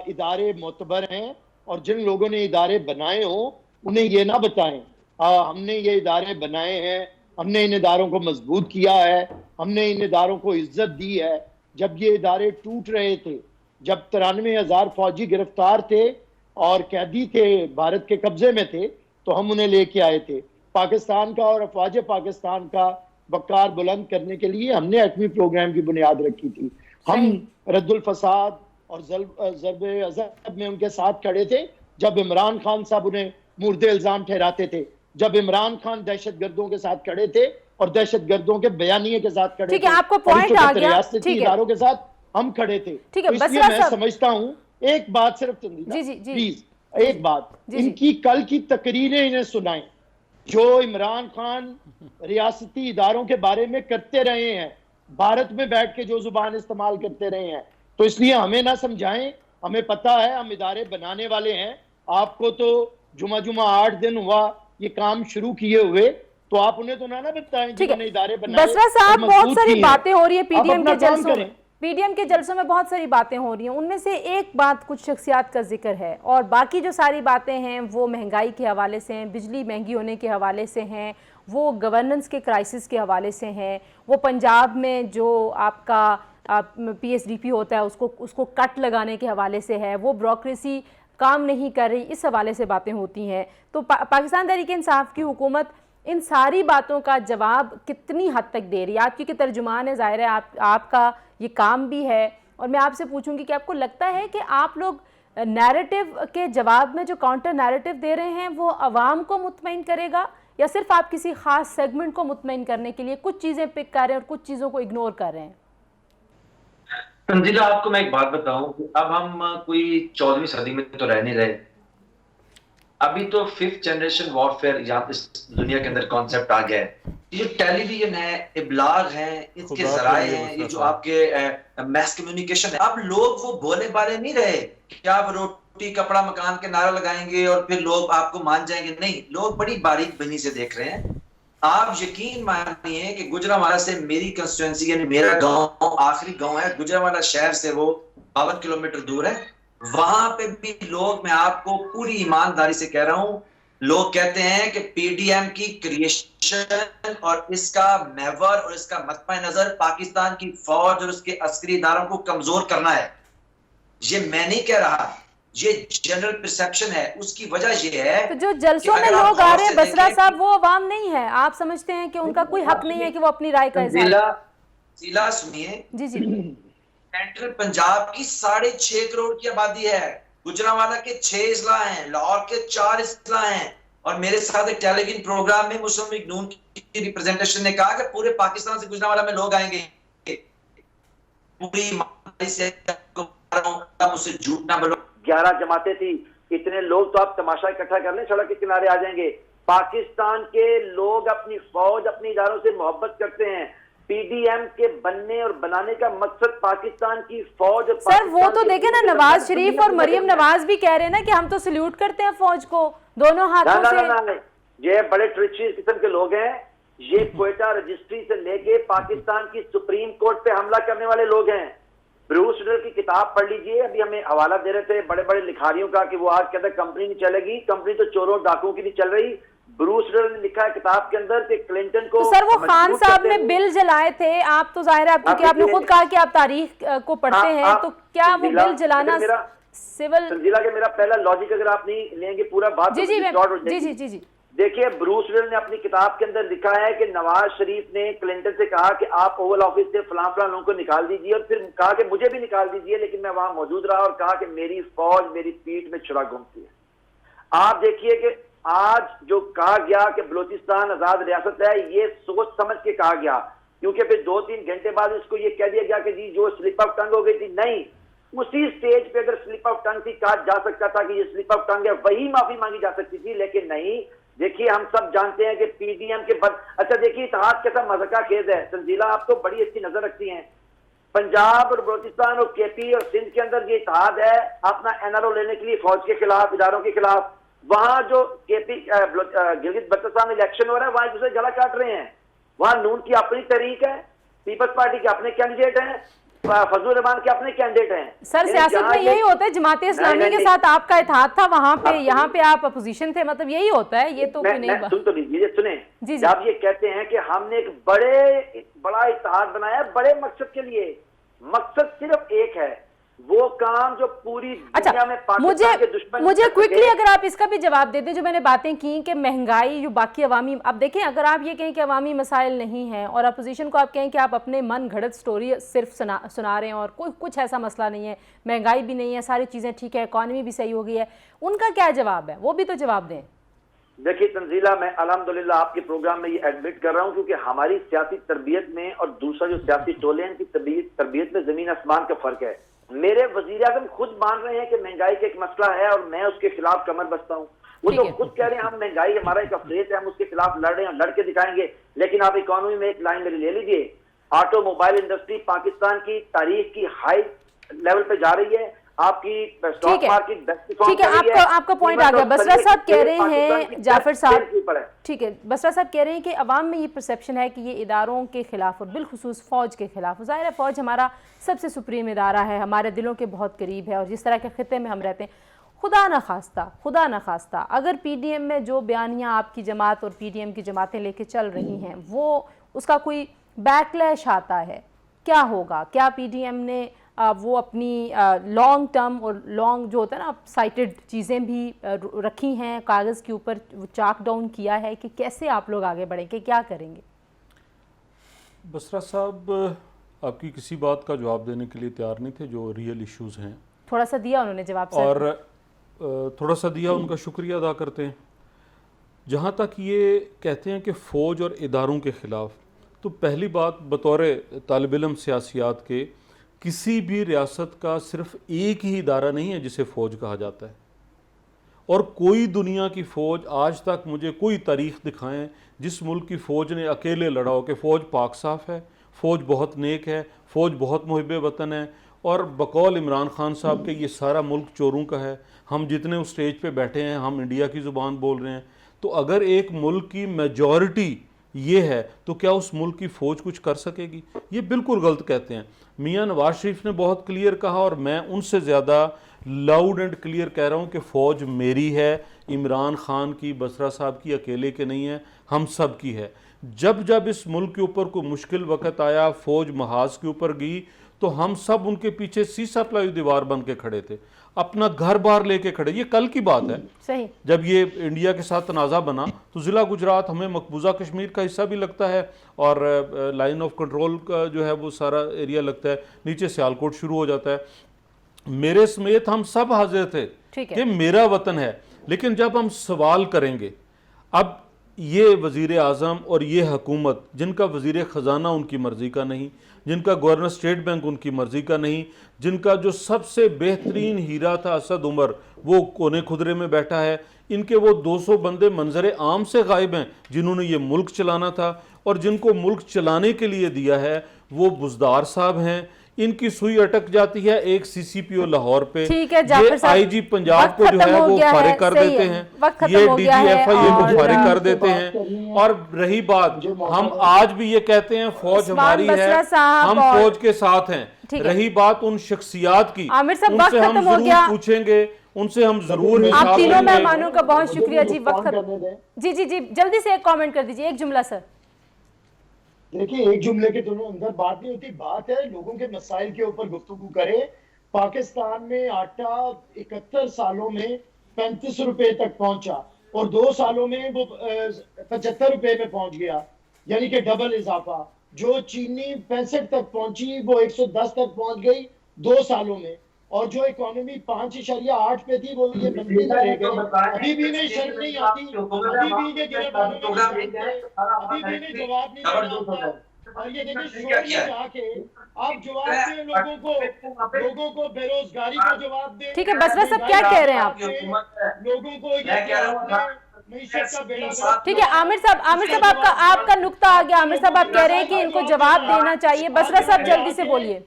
इदारे मोतबर हैं और जिन लोगों ने इदारे बनाए हों उन्हें ये ना बताएं हमने ये इदारे बनाए हैं, हमने इन इदारों को मजबूत किया है, हमने इन इदारों को इज्जत दी है। जब ये इदारे टूट रहे थे, जब 93,000 फौजी गिरफ्तार थे और कैदी थे, भारत के कब्जे में थे, तो हम उन्हें लेके आए थे। पाकिस्तान का और अफवाज पाकिस्तान का वक़ार बुलंद करने के लिए हमने एटमी प्रोग्राम की बुनियाद रखी थी। हम रद्दुल फसाद और ज़रबे अज़ब में उनके साथ खड़े थे जब इमरान खान साहब उन्हें मुर्दे इल्ज़ाम ठहराते थे, जब इमरान खान दहशतगर्दों के साथ खड़े थे और दहशतगर्दों के बयानिए के साथ खड़े थे। ठीक है, आपको पॉइंट आ गया। रियासती इदारों के साथ हम खड़े थे। ठीक है, तो इसलिए बसरा मैं साहब, समझता हूं, एक बात सिर्फ चंदीदा, जी जी जी प्लीज एक बात, जी जी। इनकी कल की तकरीरें इन्हें सुनाएं जो इमरान खान रियासती इदारों के बारे में करते रहे हैं, भारत में बैठ के जो जुबान इस्तेमाल करते रहे हैं। तो इसलिए हमें ना समझाएं, हमें पता है हम इदारे बनाने वाले हैं। आपको तो जुमा 8 दिन हुआ ये काम शुरू किए हुए, तो आप उन्हें तो ना बताएं जिन्होंने इदारे बनाए। बसरा साहब, बहुत सारी बातें हो रही है आप पीडीएम अपना के काम जलसों करें। में, पीडीएम के जलसों में बहुत सारी बातें हो रही हैं। उनमें से एक बात कुछ शख्सियात का जिक्र है, और बाकी जो सारी बातें हैं वो महंगाई के हवाले से हैं, बिजली महंगी होने के हवाले से हैं, वो गवर्नेंस के क्राइसिस के हवाले से हैं, वो पंजाब में जो आपका पीएसडीपी होता है उसको कट लगाने के हवाले से है, वो ब्यूरोक्रेसी काम नहीं कर रही, इस हवाले से बातें होती हैं। तो पाकिस्तान तहरीक-ए-इंसाफ की हुकूमत इन सारी बातों का जवाब कितनी हद तक दे रही है? आपकी कि तर्जुमान है, ज़ाहिर है आपका ये काम भी है, और मैं आपसे पूछूंगी कि आपको लगता है कि आप लोग नैरेटिव के जवाब में जो काउंटर नैरेटिव दे रहे हैं वो अवाम को मुतमईन करेगा, या सिर्फ आप किसी खास सेगमेंट को मुतमईन करने के लिए कुछ चीज़ें पिक कर रहे हैं और कुछ चीज़ों को इग्नोर कर रहे हैं? तंजीला, आपको मैं एक बात बताऊं, अब हम कोई 14वीं सदी में तो रह नहीं रहे। अभी तो 5th जनरेशन वॉरफेयर यहाँ इस दुनिया के अंदर कॉन्सेप्ट आ गया है। ये टेलीविजन है, इब्लाग है, इसके जराए हैं, ये जो आपके मैस कम्युनिकेशन है, अब लोग वो भोले भाले नहीं रहे कि आप रोटी कपड़ा मकान के नारा लगाएंगे और फिर लोग आपको मान जाएंगे। नहीं, लोग बड़ी बारीक बनी से देख रहे हैं। आप यकीन मानिए कि गुजरांवाला से मेरी कंस्टिट्यूएंसी यानी मेरा गांव आखिरी गांव है, गुजरांवाला शहर से वो 52 किलोमीटर दूर है। वहां पे भी लोग, मैं आपको पूरी ईमानदारी से कह रहा हूं, लोग कहते हैं कि पीडीएम की क्रिएशन और इसका महवर और इसका मत्ता नजर पाकिस्तान की फौज और उसके अस्करी इदारों को कमजोर करना है। ये मैं नहीं कह रहा, ये जनरल परसेप्शन है। उसकी वजह ये है तो जो जलसों में लोग आ रहे हैं बसरा साहब, वो अवाम नहीं है? आप समझते हैं कि उनका कोई हक नहीं है कि वो अपनी राय का जिला सुनिए जी जी। सेंट्रल पंजाब की 6.5 करोड़ की आबादी है, गुजरांवाला के 6 इजला हैं, लाहौर के 4 इजला हैं, और मेरे साथ एक टेलीविजन प्रोग्राम में मुस्लिम लीग नून की रिप्रेजेंटेशन ने कहा कि पूरे पाकिस्तान से गुजरांवाला में लोग आएंगे। पूरी ईमानदारी से मुझसे झूठ ना बोलो। 11 जमातें थी, इतने लोग तो आप तमाशा इकट्ठा कर लें, सड़क के किनारे आ जाएंगे। पाकिस्तान के लोग अपनी फौज, अपने इदारों से मोहब्बत करते हैं। पीडीएम के बनने और बनाने का मकसद पाकिस्तान की फौज। सर वो तो देखे ना, नवाज शरीफ और मरियम नवाज भी कह रहे हैं ना कि हम तो सल्यूट करते हैं फौज को दोनों हाथों से। ना, ये बड़े ट्रिची किस्म के लोग हैं। ये क्वेटा रजिस्ट्री से लेके पाकिस्तान की सुप्रीम कोर्ट पे हमला करने वाले लोग हैं। ब्रूस रिडल की किताब पढ़ लीजिए, अभी हमें हवाला दे रहे थे बड़े बड़े लिखारियों का कि वो आज कहते हैं कंपनी नहीं चलेगी, कंपनी तो चोरों डाकुओं की नहीं चल रही। ब्रूस रिडल ने लिखा है किताब के अंदर कि क्लिंटन को, तो सर वो खान साहब ने बिल जलाए थे, आप तो जाहिर है क्योंकि आपने खुद कहा कि आप तारीख को पढ़ते हैं, तो क्या वो बिल जलाना सिविल? संजीला के मेरा पहला लॉजिक अगर आप नहीं लेंगे पूरा बात, जी जी जी जी। देखिए, ब्रूस रिडल ने अपनी किताब के अंदर लिखा है कि नवाज शरीफ ने क्लिंटन से कहा कि आप ओवल ऑफिस से फलां लोगों को निकाल दीजिए, और फिर कहा कि मुझे भी निकाल दीजिए, लेकिन मैं वहां मौजूद रहा और कहा कि मेरी फौज मेरी पीठ में छुरा घूमती है। आप देखिए कि आज जो कहा गया कि बलूचिस्तान आजाद रियासत है, ये सोच समझ के कहा गया, क्योंकि फिर 2-3 घंटे बाद इसको ये कह दिया गया कि जी जो स्लिप ऑफ टंग हो गई थी। नहीं, उसी स्टेज पे अगर स्लिप ऑफ टंग थी, कहा जा सकता था कि ये स्लिप ऑफ टंग है, वही माफी मांगी जा सकती थी, लेकिन नहीं। देखिए, हम सब जानते हैं कि पीडीएम के अच्छा देखिए इतिहास कैसा मज़ाक़ खेज है। संजीला, आप तो बड़ी अच्छी नजर रखती हैं। पंजाब और बलूचिस्तान और केपी और सिंध के अंदर ये इतिहाद है अपना एनआरओ लेने के लिए फौज के खिलाफ, इदारों के खिलाफ। वहां जो केपी गिलगित बल्तिस्तान में इलेक्शन हो रहा है, वहां एक दूसरे गला काट रहे हैं। वहां नून की अपनी तहरीक है, पीपल्स पार्टी के अपने कैंडिडेट हैं, फजलुर रहमान के अपने कैंडिडेट हैं। सर सियासत में यही होता है, जमात इस्लामी के साथ आपका इत्तेहाद था वहां पे, यहाँ पे आप अपोजिशन थे, मतलब यही होता है। ये तो नहीं, सुन तो लीजिए, सुने जी। जब ये कहते हैं कि हमने एक बड़ा इत्तेहाद बनाया बड़े मकसद के लिए, मकसद सिर्फ एक है, वो काम जो पूरी दुनिया में पाकिस्तान के दुश्मन। मुझे क्विकली अगर आप इसका भी जवाब दे दें, जो मैंने बातें की कि महंगाई, जो बाकी अवामी, अब देखें अगर आप ये कहें कि अवामी मसाइल नहीं हैं और अपोजिशन को आप कहें कि आप अपने मन घड़त स्टोरी सिर्फ सुना रहे हैं और कुछ ऐसा मसला नहीं है, महंगाई भी नहीं है, सारी चीज़ें ठीक है, इकॉनमी भी सही हो गई है, उनका क्या जवाब है? वो भी तो जवाब दें। देखिए तंजीला, मैं अल्हम्दुलिल्लाह आपके प्रोग्राम में ये एडमिट कर रहा हूँ, क्योंकि हमारी सियासी तरबियत में और दूसरा जो सियासी टोले हैं, इनकी तरबियत में जमीन आसमान का फर्क है। मेरे वजीर आज़म खुद मान रहे हैं कि महंगाई का एक मसला है और मैं उसके खिलाफ कमर बस्ता हूँ। वो तो खुद कह रहे हैं हम महंगाई हमारा एक अफरेज है, हम उसके खिलाफ लड़ रहे हैं, लड़ के दिखाएंगे। लेकिन आप इकोनॉमी में एक लाइन मेरी ले लीजिए, ऑटोमोबाइल इंडस्ट्री पाकिस्तान की तारीख की हाई लेवल पे जा रही है, आपकी स्टॉक मार्केट ठीक है, आपका पॉइंट आ गया। बसरा साहब कह रहे हैं, जाफर साहब ठीक है, बसरा साहब कह रहे हैं कि अवाम में ये परसेप्शन है कि ये इदारों के खिलाफ और बिलखुसूस फ़ौज के खिलाफ, ज़ाहिर है फ़ौज हमारा सबसे सुप्रीम इदारा है, हमारे दिलों के बहुत करीब है और जिस तरह के खिते में हम रहते हैं, खुदा न खास्ता अगर पीडीएम में जो बयानियाँ आपकी जमात और पीडीएम की जमातें लेके चल रही हैं वो उसका कोई बैकलैश आता है, क्या होगा? क्या पीडीएम ने वो अपनी लॉन्ग टर्म और लॉन्ग जो होता है ना साइटेड चीज़ें भी रखी हैं कागज़ के ऊपर, चाक डाउन किया है कि कैसे आप लोग आगे बढ़ेंगे, क्या करेंगे? बसरा साहब आपकी किसी बात का जवाब देने के लिए तैयार नहीं थे, जो रियल इश्यूज़ हैं थोड़ा सा दिया उन्होंने जवाब सर, और थोड़ा सा दिया, उनका शुक्रिया अदा करते हैं। जहाँ तक ये कहते हैं कि फ़ौज और इदारों के ख़िलाफ़, तो पहली बात बतौर तालिब इल्म सियासियात के, किसी भी रियासत का सिर्फ एक ही इदारा नहीं है जिसे फ़ौज कहा जाता है, और कोई दुनिया की फ़ौज आज तक मुझे कोई तारीख़ दिखाएं जिस मुल्क की फ़ौज ने अकेले लड़ा हो कि फ़ौज पाक साफ़ है, फ़ौज बहुत नेक है, फ़ौज बहुत मुहिब वतन है और बकौल इमरान खान साहब के ये सारा मुल्क चोरों का है, हम जितने उस स्टेज पे बैठे हैं हम इंडिया की ज़ुबान बोल रहे हैं। तो अगर एक मुल्क की मेजॉरिटी ये है तो क्या उस मुल्क की फ़ौज कुछ कर सकेगी? ये बिल्कुल गलत कहते हैं। मियाँ नवाज शरीफ ने बहुत क्लियर कहा और मैं उनसे ज़्यादा लाउड एंड क्लियर कह रहा हूँ कि फ़ौज मेरी है, इमरान खान की, बसरा साहब की अकेले के नहीं है, हम सब की है। जब जब इस मुल्क के ऊपर कोई मुश्किल वक़्त आया, फ़ौज महाज के ऊपर गई, तो हम सब उनके पीछे सीसा प्लाई दीवार बन के खड़े थे, अपना घर बार लेके खड़े। ये कल की बात है, सही। जब ये इंडिया के साथ तनाज़ा बना तो ज़िला गुजरात हमें मकबूजा कश्मीर का हिस्सा भी लगता है और लाइन ऑफ कंट्रोल का जो है वो सारा एरिया लगता है, नीचे सियालकोट शुरू हो जाता है। मेरे समेत हम सब हाजिर थे कि मेरा वतन है। लेकिन जब हम सवाल करेंगे, अब ये वज़ीर आज़म और ये हुकूमत जिनका वज़ीर ख़जाना उनकी मर्ज़ी का नहीं, जिनका गवर्नर स्टेट बैंक उनकी मर्ज़ी का नहीं, जिनका जो सबसे बेहतरीन हीरा था असद उमर वो कोने खुदरे में बैठा है, इनके वो 200 बंदे मंजर आम से गायब हैं जिन्होंने ये मुल्क चलाना था, और जिनको मुल्क चलाने के लिए दिया है वो बुज़दार साहब हैं। इनकी सुई अटक जाती है एक सीसीपीओ लाहौर पे, ये आईजी पंजाब को जो है वो फारिग कर देते हैं, ये डीजीएफआई को फारिग कर देते हैं। और रही बात, हम आज भी ये कहते हैं फौज हमारी है, हम फौज के साथ हैं। रही बात उन शख्सियात की, उनसे हम जरूर पूछेंगे, उनसे हम जरूर आप तीनों मेहमानों का बहुत शुक्रिया जी। वक्त जी जी जी जल्दी से एक कमेंट कर दीजिए, एक जुमला सर। देखिए, एक जुमले के दोनों अंदर बात नहीं होती, बात है लोगों के मसाइल के ऊपर गुफ्तगू करें। पाकिस्तान में आटा 71 सालों में 35 रुपए तक पहुंचा और 2 सालों में वो 75 रुपए में पहुंच गया, यानी कि डबल इजाफा। जो चीनी 65 तक पहुंची वो 110 तक पहुंच गई 2 सालों में, और जो इकोनॉमी 5.8 पे थी वो ये मंदी में रह गई। अभी भी इन्हें शर्म नहीं आती, अभी भी इन्हें गिरफ्तार अभी भी इन्हें जवाब नहीं देना। और ये देखिए शोर में जाके आप जवाब दें लोगों को बेरोजगारी को जवाब दें। ठीक है बसरा साहब, क्या कह रहे हैं आप? लोगों को ठीक है आमिर साहब आपका नुक्ता आ गया। आमिर साहब आप कह रहे हैं कि इनको जवाब देना चाहिए। बसरा साहब जल्दी से बोलिए।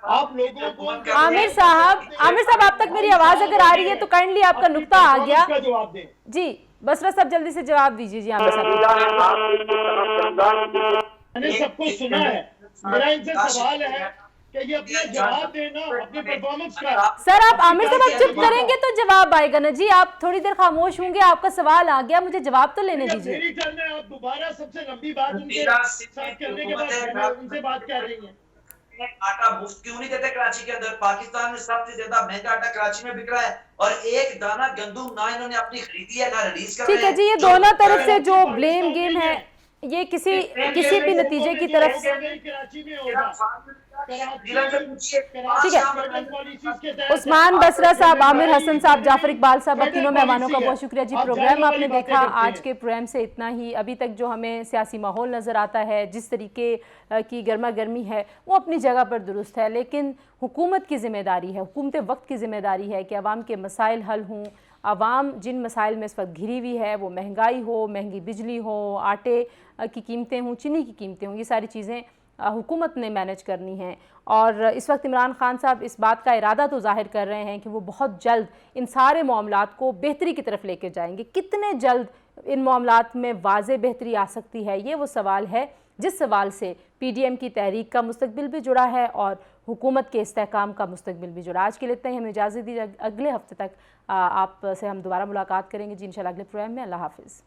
आप लोगों को आमिर साहब आप तक मेरी आवाज अगर आ रही है तो काइंडली आपका नुक्ता आ गया जवाब दें जी। बसरा साहब जल्दी से जवाब दीजिए जी। आमिर साहब मैंने सब कुछ सुना है, मेरा इनसे सवाल है कि ये अपना जवाब देना अपने परफॉर्मेंस का। सर आप आमिर साहब आप चुप करेंगे तो जवाब आएगा ना जी। आप थोड़ी देर खामोश होंगे, आपका सवाल आ गया, मुझे जवाब तो लेने दीजिए। आप दोबारा सबसे लंबी बात उनके साथ करने के बाद उनसे बात कर रही हैं। आटा मुफ्त क्यों नहीं देते कराची के अंदर? पाकिस्तान में सबसे ज्यादा महंगा आटा कराची में बिक रहा है और एक दाना गंदम ना इन्होंने अपनी खरीदी है ना रिलीज कर रहे हैं। ठीक है जी, ये दोनों तरफ से जो ब्लेम गेम है ये किसी भी नतीजे की तरफ कराची में होगा। ठीक है, उस्मान बसरा साहब, आमिर हसन साहब, जाफर इकबाल साहब, अब तीनों मेहमानों का बहुत शुक्रिया जी। प्रोग्राम आपने देखा, आज के प्रोग्राम से इतना ही। अभी तक जो हमें सियासी माहौल नज़र आता है, जिस तरीके की गर्मा गर्मी है, वो अपनी जगह पर दुरुस्त है, लेकिन हुकूमत की ज़िम्मेदारी है, हुकूमत वक्त की ज़िम्मेदारी है कि आवाम के मसाइल हल हों। आवाम जिन मसाइल में इस वक्त घिरी हुई है, वो महंगाई हो, महंगी बिजली हो, आटे की कीमतें हों, चीनी की कीमतें हों, ये सारी चीज़ें हुकूमत ने मैनेज करनी है। और इस वक्त इमरान खान साहब इस बात का इरादा तो जाहिर कर रहे हैं कि वो बहुत जल्द इन सारे मामलात को बेहतरी की तरफ लेके जाएंगे। कितने जल्द इन मामलात में वाज़े बेहतरी आ सकती है, ये वो सवाल है जिस सवाल से PDM की तहरीक का मुस्तकबिल भी जुड़ा है और हुकूमत के इस्तेहकाम का मुस्तकबिल भी जुड़ा। आज के लिए इतना ही, हमें इजाज़त दीजिए। अगले हफ्ते तक आपसे हम दोबारा मुलाकात करेंगे जी इंशाल्लाह अगले प्रोग्राम में। अल्लाह हाफ़िज़।